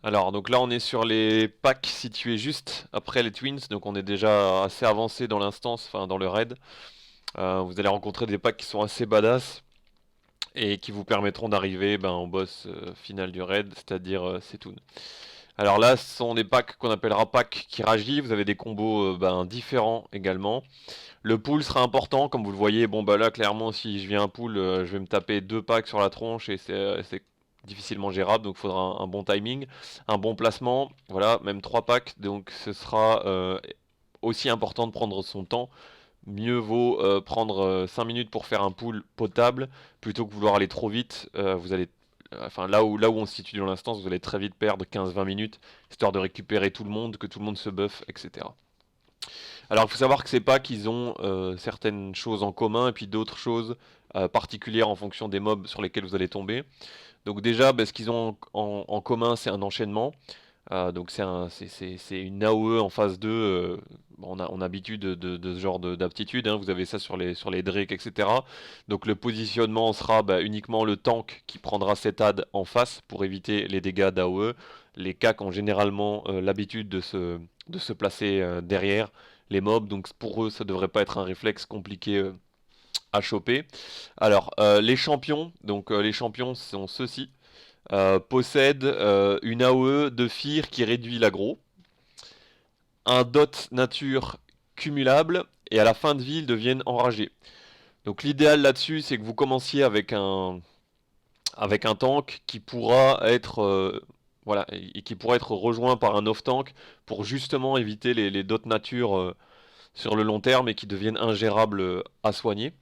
Alors, donc là, on est sur les packs situés juste après les Twins, donc on est déjà assez avancé dans l'instance, enfin dans le raid. Vous allez rencontrer des packs qui sont assez badass et qui vous permettront d'arriver au boss final du raid, c'est-à-dire Setoun. Alors là, ce sont des packs qu'on appellera packs Kiraji, vous avez des combos différents également. Le pool sera important, comme vous le voyez. Bon, bah là, clairement, si je viens un pool, je vais me taper deux packs sur la tronche et c'est difficilement gérable. Donc, il faudra un bon timing, un bon placement. Voilà, même trois packs. Donc, ce sera aussi important de prendre son temps. Mieux vaut prendre 5 minutes pour faire un pool potable plutôt que vouloir aller trop vite. Vous allez, enfin, là où on se situe dans l'instance, vous allez très vite perdre 15-20 minutes histoire de récupérer tout le monde, que tout le monde se buff, etc. Alors, il faut savoir que ces packs, ils ont certaines choses en commun et puis d'autres choses particulières en fonction des mobs sur lesquels vous allez tomber. Donc déjà, ce qu'ils ont en commun, c'est un enchaînement. Donc c'est une AOE en phase 2. Bon, on a habitude de ce genre d'aptitude, hein. Vous avez ça sur les Drake, etc. Donc le positionnement sera uniquement le tank qui prendra cet add en face pour éviter les dégâts d'AOE. Les CAC ont généralement l'habitude de se placer derrière les mobs, donc pour eux ça devrait pas être un réflexe compliqué à choper. Alors les champions, donc les champions sont ceux-ci, possèdent une AOE de Fear qui réduit l'aggro, un dot nature cumulable, et à la fin de vie ils deviennent enragés. Donc l'idéal là-dessus c'est que vous commenciez avec un tank qui pourra être voilà, et qui pourra être rejoint par un off-tank pour justement éviter les dots nature sur le long terme et qui deviennent ingérables à soigner.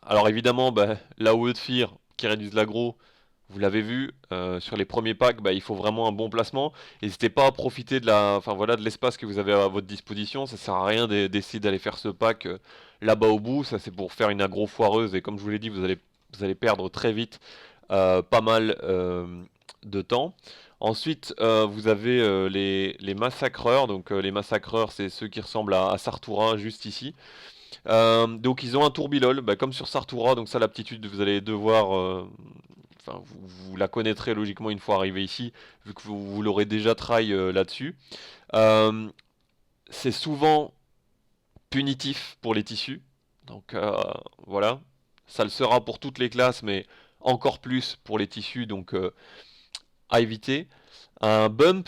Alors évidemment, l'AOE de Fear qui réduisent l'aggro, vous l'avez vu, sur les premiers packs, il faut vraiment un bon placement. N'hésitez pas à profiter enfin, voilà, de l'espace que vous avez à votre disposition. Ça sert à rien d'essayer d'aller faire ce pack là-bas au bout. Ça c'est pour faire une aggro foireuse et comme je vous l'ai dit, vous allez perdre très vite pas mal de temps. Ensuite, vous avez les massacreurs. Donc les massacreurs, c'est ceux qui ressemblent à Sartura juste ici. Donc ils ont un tourbilol, comme sur Sartura, donc ça l'aptitude vous allez devoir, enfin vous la connaîtrez logiquement une fois arrivé ici, vu que vous l'aurez déjà try là-dessus. Euh, c'est souvent punitif pour les tissus, donc voilà, ça le sera pour toutes les classes, mais encore plus pour les tissus, donc à éviter. Un bump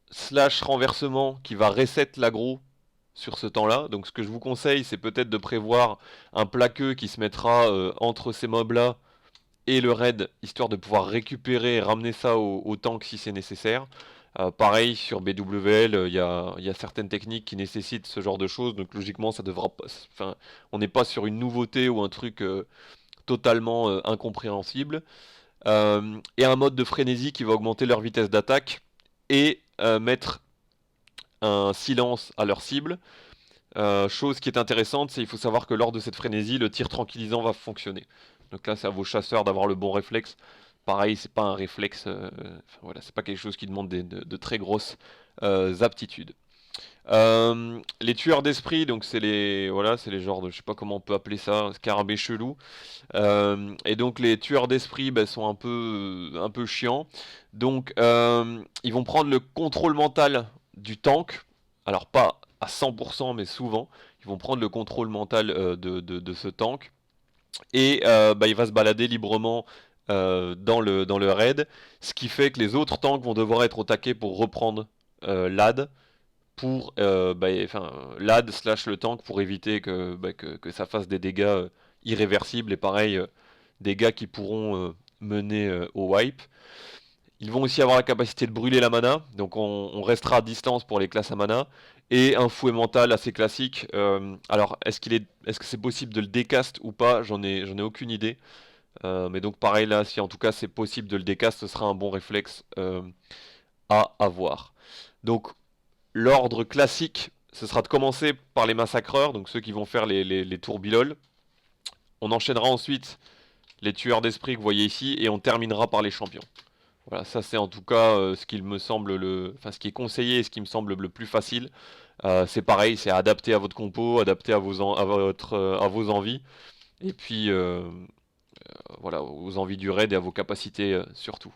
slash renversement qui va reset l'aggro sur ce temps-là. Donc ce que je vous conseille, c'est peut-être de prévoir un plaqueux qui se mettra entre ces mobs-là et le raid, histoire de pouvoir récupérer et ramener ça au tank si c'est nécessaire. Pareil sur BWL, il y a certaines techniques qui nécessitent ce genre de choses, donc logiquement ça devra pas. Enfin, on n'est pas sur une nouveauté ou un truc totalement incompréhensible. Et un mode de frénésie qui va augmenter leur vitesse d'attaque et mettre un silence à leur cible. Chose qui est intéressante, c'est qu'il faut savoir que lors de cette frénésie, le tir tranquillisant va fonctionner. Donc là, c'est à vos chasseurs d'avoir le bon réflexe. Pareil, c'est pas un réflexe, enfin, voilà, c'est pas quelque chose qui demande de très grosses aptitudes. Les tueurs d'esprit, donc c'est les genres de, je sais pas comment on peut appeler ça, scarabées chelous. Et donc les tueurs d'esprit sont un peu chiants. Donc ils vont prendre le contrôle mental du tank. Alors pas à 100%, mais souvent. Ils vont prendre le contrôle mental de ce tank. Et il va se balader librement dans le raid. Ce qui fait que les autres tanks vont devoir être au taquet pour reprendre l'AD. Pour enfin, l'AD slash le tank pour éviter que ça fasse des dégâts irréversibles et pareil, dégâts qui pourront mener au wipe. Ils vont aussi avoir la capacité de brûler la mana, donc on restera à distance pour les classes à mana. Et un fouet mental assez classique. Alors, est-ce que c'est possible de le décast ou pas? J'en ai aucune idée. Mais donc pareil là, si en tout cas c'est possible de le décast, ce sera un bon réflexe à avoir. Donc l'ordre classique, ce sera de commencer par les massacreurs, donc ceux qui vont faire les tours bilol. On enchaînera ensuite les tueurs d'esprit que vous voyez ici, et on terminera par les champions. Voilà, ça c'est en tout cas ce qui me semble enfin ce qui est conseillé et ce qui me semble le plus facile. C'est pareil, c'est adapté à votre compo, adapté à vos envies, et puis voilà, aux envies du raid et à vos capacités surtout.